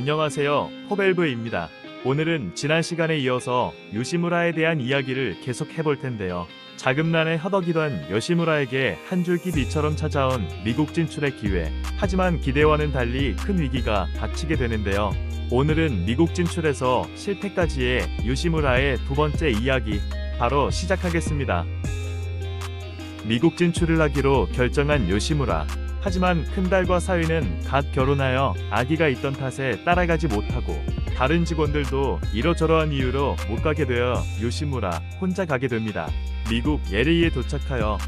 안녕하세요, 포벨브입니다. 오늘은 지난 시간에 이어서 요시무라에 대한 이야기를 계속 해볼 텐데요. 자금난에 허덕이던 요시무라에게 한 줄기 비처럼 찾아온 미국 진출의 기회. 하지만 기대와는 달리 큰 위기가 닥치게 되는데요. 오늘은 미국 진출에서 실패까지의 요시무라의 두 번째 이야기 바로 시작하겠습니다. 미국 진출을 하기로 결정한 요시무라. 하지만 큰딸과 사위는 갓 결혼하여 아기가 있던 탓에 따라가지 못하고 다른 직원들도 이러저러한 이유로 못 가게 되어 요시무라 혼자 가게 됩니다. 미국 LA에 도착하여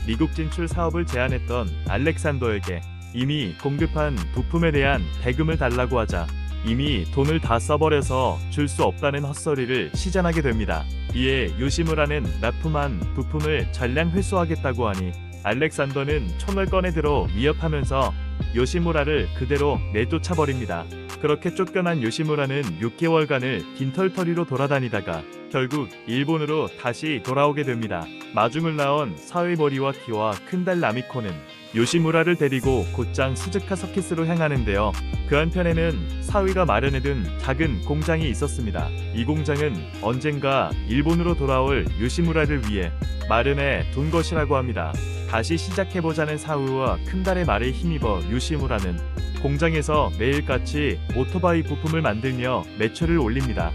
미국 진출 사업을 제안했던 알렉산더에게 이미 공급한 부품에 대한 대금을 달라고 하자 이미 돈을 다 써버려서 줄 수 없다는 헛소리를 시전하게 됩니다. 이에 요시무라는 납품한 부품을 전량 회수하겠다고 하니 알렉산더는 총을 꺼내들어 위협하면서 요시무라를 그대로 내쫓아버립니다. 그렇게 쫓겨난 요시무라는 6개월간을 빈털터리로 돌아다니다가 결국 일본으로 다시 돌아오게 됩니다. 마중을 나온 사위 모리와키와 큰딸 나미코는 요시무라를 데리고 곧장 스즈카 서킷으로 향하는데요. 그 한편에는 사위가 마련해둔 작은 공장이 있었습니다. 이 공장은 언젠가 일본으로 돌아올 요시무라를 위해 마련해 둔 것이라고 합니다. 다시 시작해보자는 사위와 큰딸의 말에 힘입어 요시무라는 공장에서 매일같이 오토바이 부품을 만들며 매출을 올립니다.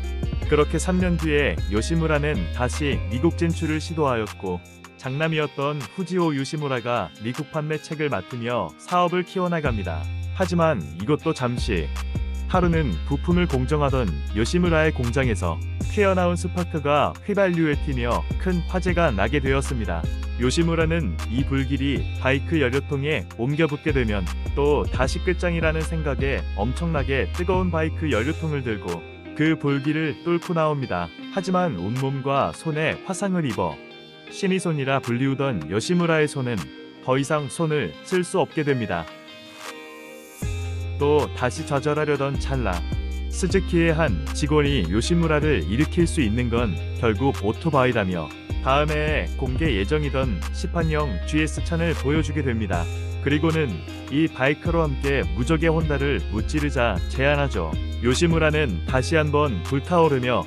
그렇게 3년 뒤에 요시무라는 다시 미국 진출을 시도하였고 장남이었던 후지오 요시무라가 미국 판매책을 맡으며 사업을 키워나갑니다. 하지만 이것도 잠시. 하루는 부품을 공정하던 요시무라의 공장에서 튀어나온 스파크가 휘발유에 튀며 큰 화재가 나게 되었습니다. 요시무라는 이 불길이 바이크 연료통에 옮겨 붙게 되면 또 다시 끝장이라는 생각에 엄청나게 뜨거운 바이크 연료통을 들고 그 불길을 뚫고 나옵니다. 하지만 온몸과 손에 화상을 입어 신의 손이라 불리우던 요시무라의 손은 더 이상 손을 쓸 수 없게 됩니다. 또 다시 좌절하려던 찰나 스즈키의 한 직원이 요시무라를 일으킬 수 있는 건 결국 오토바이라며 다음 해에 공개 예정이던 시판형 GS1000을 보여주게 됩니다. 그리고는 이 바이크로 함께 무적의 혼다를 무찌르자 제안하죠. 요시무라는 다시 한번 불타오르며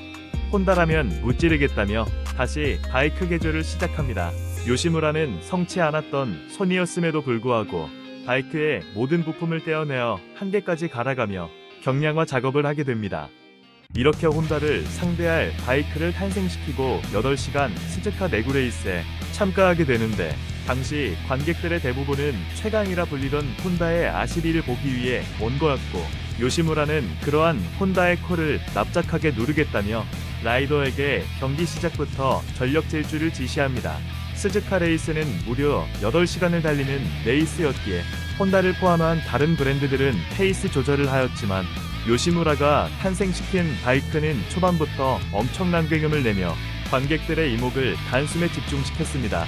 혼다라면 무찌르겠다며 다시 바이크 개조를 시작합니다. 요시무라는 성치 않았던 손이었음에도 불구하고 바이크의 모든 부품을 떼어내어 한 개까지 갈아가며 경량화 작업을 하게 됩니다. 이렇게 혼다를 상대할 바이크를 탄생시키고 8시간 스즈카 내구레이스에 참가하게 되는데 당시 관객들의 대부분은 최강이라 불리던 혼다의 아시리를 보기 위해 온 거였고 요시무라는 그러한 혼다의 콜을 납작하게 누르겠다며 라이더에게 경기 시작부터 전력 질주를 지시합니다. 스즈카 레이스는 무려 8시간을 달리는 레이스였기에 혼다를 포함한 다른 브랜드들은 페이스 조절을 하였지만 요시무라가 탄생시킨 바이크는 초반부터 엄청난 굉음을 내며 관객들의 이목을 단숨에 집중시켰습니다.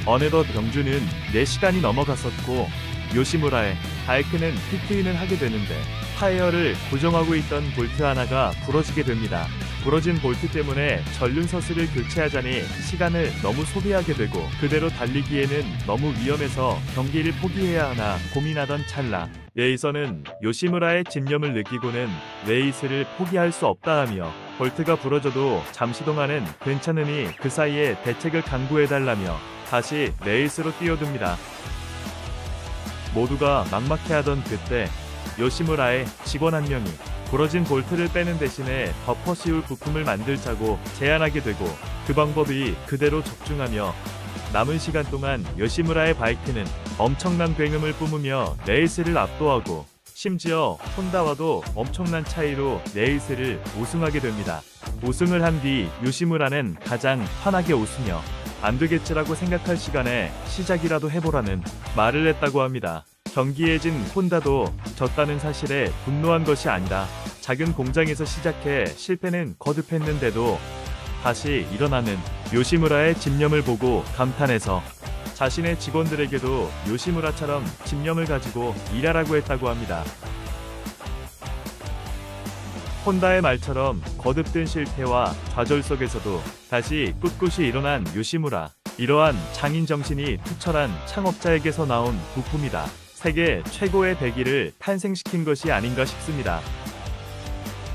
어느덧 경주는 4시간이 넘어갔었고 요시무라의 바이크는 피트인을 하게 되는데 타이어를 고정하고 있던 볼트 하나가 부러지게 됩니다. 부러진 볼트 때문에 전륜 서스를 교체하자니 시간을 너무 소비하게 되고 그대로 달리기에는 너무 위험해서 경기를 포기해야 하나 고민하던 찰나 레이서는 요시무라의 집념을 느끼고는 레이스를 포기할 수 없다 하며 볼트가 부러져도 잠시 동안은 괜찮으니 그 사이에 대책을 강구해달라며 다시 레이스로 뛰어듭니다. 모두가 막막해하던 그때 요시무라의 직원 한 명이 부러진 볼트를 빼는 대신에 덮어 씌울 부품을 만들자고 제안하게 되고 그 방법이 그대로 적중하며 남은 시간 동안 요시무라의 바이크는 엄청난 굉음을 뿜으며 레이스를 압도하고 심지어 혼다와도 엄청난 차이로 레이스를 우승하게 됩니다. 우승을 한 뒤 요시무라는 가장 환하게 웃으며 안 되겠지라고 생각할 시간에 시작이라도 해보라는 말을 했다고 합니다. 경기에 진 혼다도 졌다는 사실에 분노한 것이 아니라 작은 공장에서 시작해 실패는 거듭했는데도 다시 일어나는 요시무라의 집념을 보고 감탄해서 자신의 직원들에게도 요시무라처럼 집념을 가지고 일하라고 했다고 합니다. 혼다의 말처럼 거듭된 실패와 좌절 속에서도 다시 꿋꿋이 일어난 요시무라. 이러한 장인 정신이 투철한 창업자에게서 나온 부품이다. 세계 최고의 배기를 탄생시킨 것이 아닌가 싶습니다.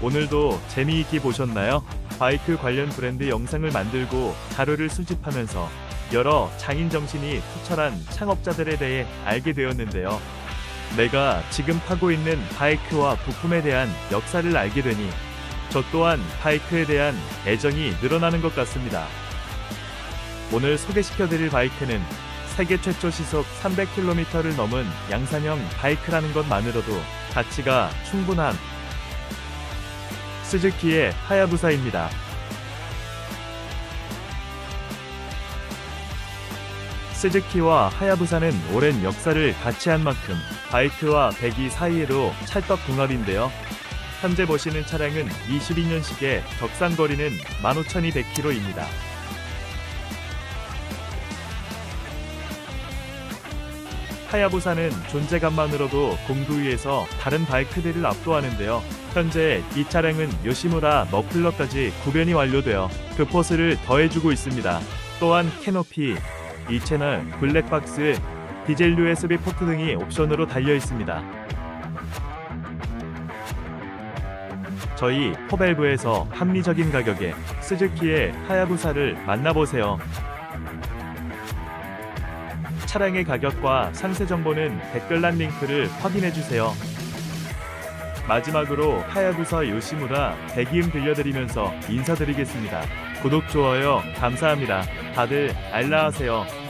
오늘도 재미있게 보셨나요? 바이크 관련 브랜드 영상을 만들고 자료를 수집하면서 여러 장인 정신이 투철한 창업자들에 대해 알게 되었는데요. 내가 지금 타고 있는 바이크와 부품에 대한 역사를 알게 되니 저 또한 바이크에 대한 애정이 늘어나는 것 같습니다. 오늘 소개시켜드릴 바이크는 세계 최초 시속 300km를 넘은 양산형 바이크라는 것만으로도 가치가 충분한 스즈키의 하야부사입니다. 스즈키와 하야부사는 오랜 역사를 같이 한 만큼 바이크와 배기 사이에도 찰떡궁합인데요. 현재 보시는 차량은 22년식의 적산거리는 15,200km입니다. 하야부사는 존재감만으로도 공구위에서 다른 바이크들을 압도하는데요. 현재 이 차량은 요시무라 머플러까지 구변이 완료되어 그 포스를 더해주고 있습니다. 또한 캐노피, 2채널, 블랙박스, 디젤 USB 포트 등이 옵션으로 달려 있습니다. 저희 포밸브에서 합리적인 가격에 스즈키의 하야부사를 만나보세요. 차량의 가격과 상세 정보는 댓글란 링크를 확인해주세요. 마지막으로 하야부사 요시무라 배기음 들려드리면서 인사드리겠습니다. 구독, 좋아요 감사합니다. 다들 알라하세요.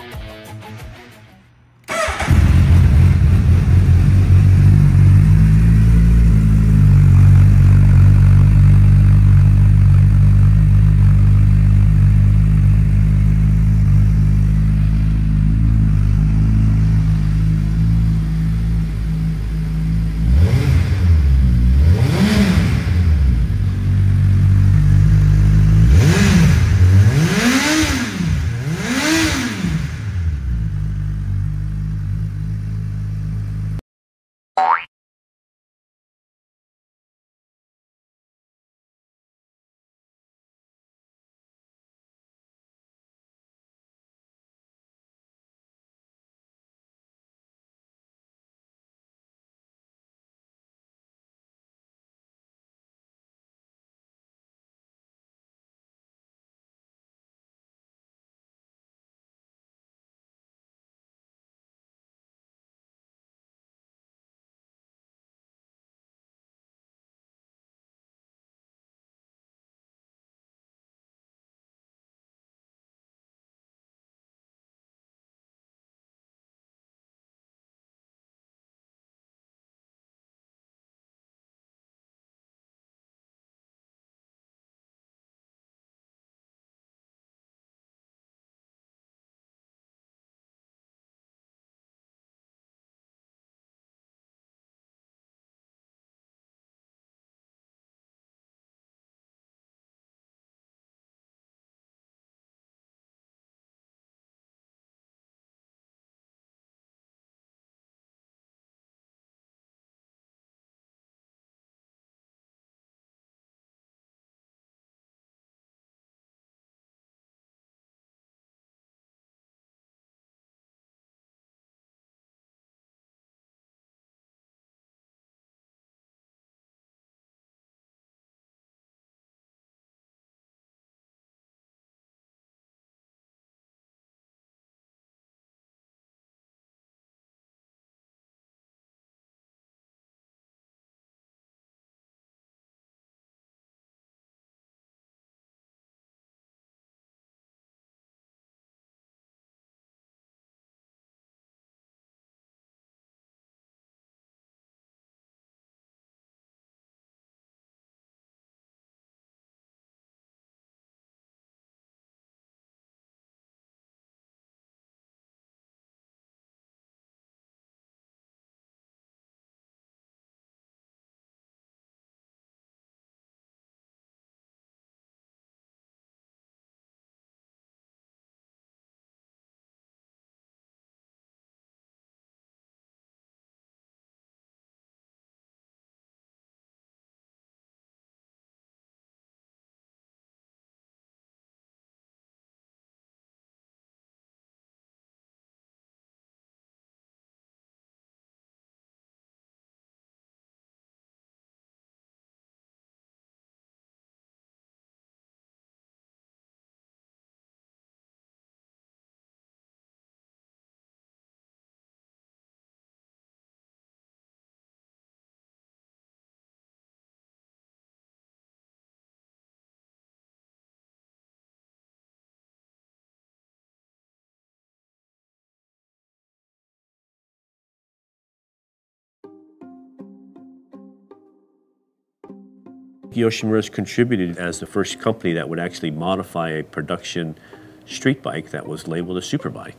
Yoshimura's contributed as the first company that would actually modify a production street bike that was labeled a superbike.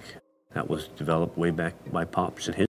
That was developed way back by Pops and his